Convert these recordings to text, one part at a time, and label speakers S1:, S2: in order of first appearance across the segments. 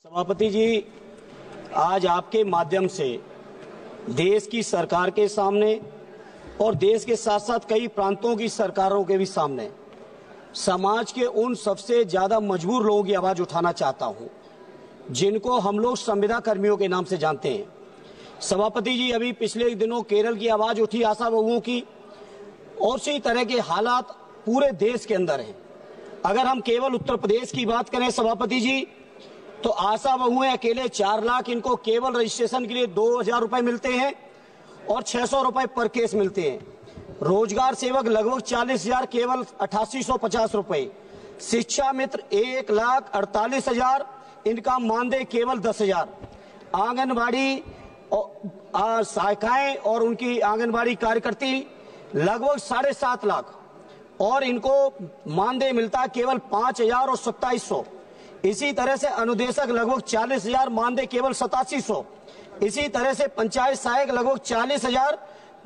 S1: सभापति जी, आज आपके माध्यम से देश की सरकार के सामने और देश के साथ साथ कई प्रांतों की सरकारों के भी सामने समाज के उन सबसे ज्यादा मजबूर लोगों की आवाज उठाना चाहता हूं, जिनको हम लोग संविदा कर्मियों के नाम से जानते हैं। सभापति जी, अभी पिछले दिनों केरल की आवाज उठी आशा बहुओं की, और इसी तरह के हालात पूरे देश के अंदर हैं। अगर हम केवल उत्तर प्रदेश की बात करें सभापति जी, तो आशा बहुएं अकेले 4 लाख इनको केवल रजिस्ट्रेशन के लिए 2,000 रुपए मिलते हैं और 600 रुपए पर केस मिलते हैं। रोजगार सेवक लगभग 40,000 केवल 8850 रुपए। शिक्षा मित्र 1,48,000 इनका मानदेय केवल 10,000। आंगनबाड़ी सहायिकाएं और उनकी आंगनबाड़ी कार्यकर्ती लगभग 7.5 लाख और इनको मानदेय मिलता है केवल 5,000 और 2700। इसी तरह से अनुदेशक लगभग 40,000, मानदेय केवल 8700। इसी तरह से पंचायत सहायक लगभग 40,000,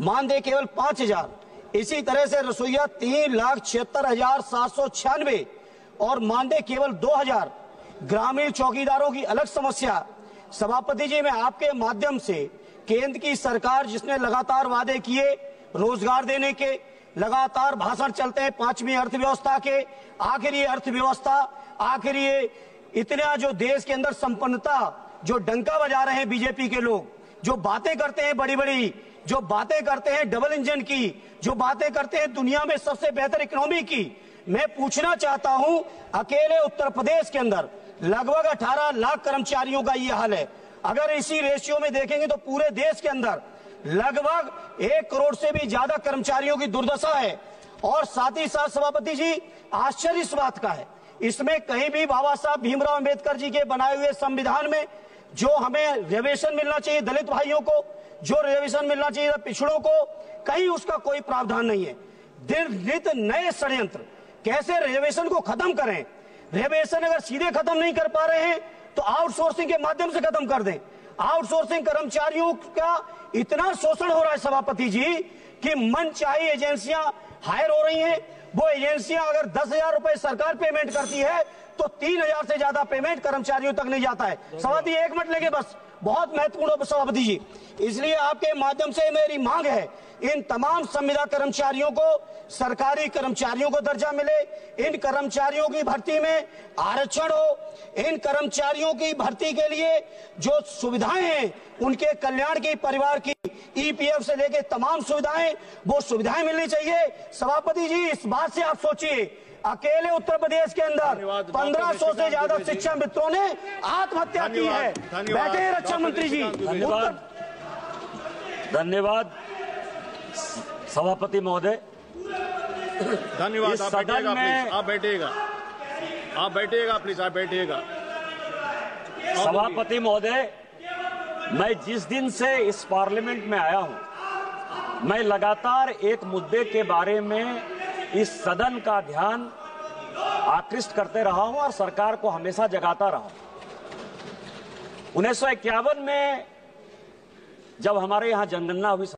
S1: मानदेय केवल 5,000। इसी तरह से रसोईया 3,76,796 और मानदेय केवल 2,000। ग्रामीण चौकीदारों की अलग समस्या। सभापति जी, मैं आपके माध्यम से केंद्र की सरकार जिसने लगातार वादे किए रोजगार देने के, लगातार भाषण चलते हैं 5वीं अर्थव्यवस्था के, आखिर ये अर्थव्यवस्था, आखिर ये इतना जो देश के अंदर संपन्नता जो डंका बजा रहे हैं बीजेपी के लोग, जो बातें करते हैं बड़ी बड़ी, जो बातें करते हैं डबल इंजन की, जो बातें करते हैं दुनिया में सबसे बेहतर इकोनॉमी की, मैं पूछना चाहता हूं, अकेले उत्तर प्रदेश के अंदर लगभग 18 लाख कर्मचारियों का ये हाल है। अगर इसी रेशियो में देखेंगे तो पूरे देश के अंदर लगभग 1 करोड़ से भी ज्यादा कर्मचारियों की दुर्दशा है। और साथ ही साथ सभापति जी, आश्चर्य इस बात का है, इसमें कहीं भी बाबा साहब भीमराव अंबेडकर जी के बनाए हुए संविधान में जो हमें रिजर्वेशन मिलना चाहिए दलित भाइयों को, जो रिजर्वेशन मिलना चाहिए पिछड़ों को, कहीं उसका कोई प्रावधान नहीं है। दिन नित नए षड्यंत्र, कैसे रिजर्वेशन को खत्म करें। रिजर्वेशन अगर सीधे खत्म नहीं कर पा रहे हैं तो आउटसोर्सिंग के माध्यम से खत्म कर दें। आउटसोर्सिंग कर्मचारियों का इतना शोषण हो रहा है सभापति जी कि मनचाही एजेंसियां हायर हो रही हैं। वो एजेंसियां अगर 10,000 रुपए सरकार पेमेंट करती है तो 3,000 से ज्यादा पेमेंट कर्मचारियों तक नहीं जाता है। सभापति 1 मिनट लेंगे बस, बहुत महत्वपूर्ण सभापति जी। इसलिए आपके माध्यम से मेरी मांग है, इन तमाम संविदा कर्मचारियों को सरकारी कर्मचारियों को दर्जा मिले, इन कर्मचारियों की भर्ती में आरक्षण हो, इन कर्मचारियों की भर्ती के लिए जो सुविधाएं हैं उनके कल्याण की, परिवार की ईपीएफ से लेकर तमाम सुविधाएं, वो सुविधाएं मिलनी चाहिए। सभापति जी, इस बात से आप सोचिए, अकेले उत्तर प्रदेश के अंदर 1500 से ज्यादा शिक्षा मित्रों ने आत्महत्या की है। बैठे रक्षा मंत्री जी।
S2: धन्यवाद सभापति महोदय।
S3: धन्यवाद। आप बैठिएगा प्लीज, आप बैठिएगा, आप बैठिएगा प्लीज, आप बैठिएगा।
S2: सभापति महोदय, मैं जिस दिन से इस पार्लियामेंट में आया हूं, मैं लगातार एक मुद्दे के बारे में इस सदन का ध्यान आकृष्ट करते रहा हूं और सरकार को हमेशा जगाता रहा हूं। 1951 में जब हमारे यहां जनगणना हुई